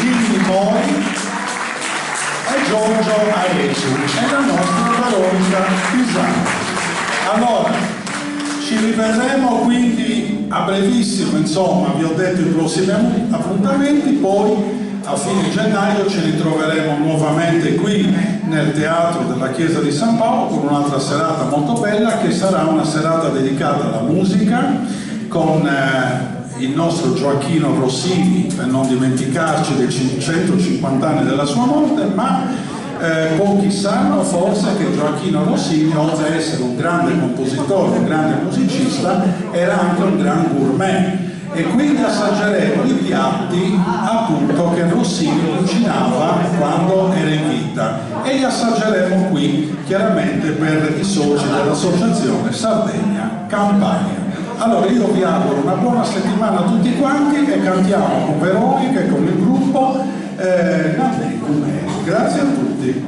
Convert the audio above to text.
Lilli Mori e Giorgio Aesu e la nostra Veronica Pisano. Allora, ci rivedremo quindi a brevissimo, insomma, vi ho detto i prossimi appuntamenti, poi a fine gennaio ci ritroveremo nuovamente qui nel Teatro della Chiesa di San Paolo con un'altra serata molto bella che sarà una serata dedicata alla musica con il nostro Gioacchino Rossini, per non dimenticarci dei 150 anni della sua morte, ma pochi sanno forse che Gioacchino Rossini, oltre ad essere un grande compositore, un grande musicista, era anche un gran gourmet, e quindi assaggeremo i piatti appunto che Rossini cucinava quando era in vita, e li assaggeremo qui chiaramente per i soci dell'associazione Sardegna Campania. Allora io vi auguro una buona settimana a tutti quanti e cantiamo con Veronica e con il gruppo Grazie a tutti.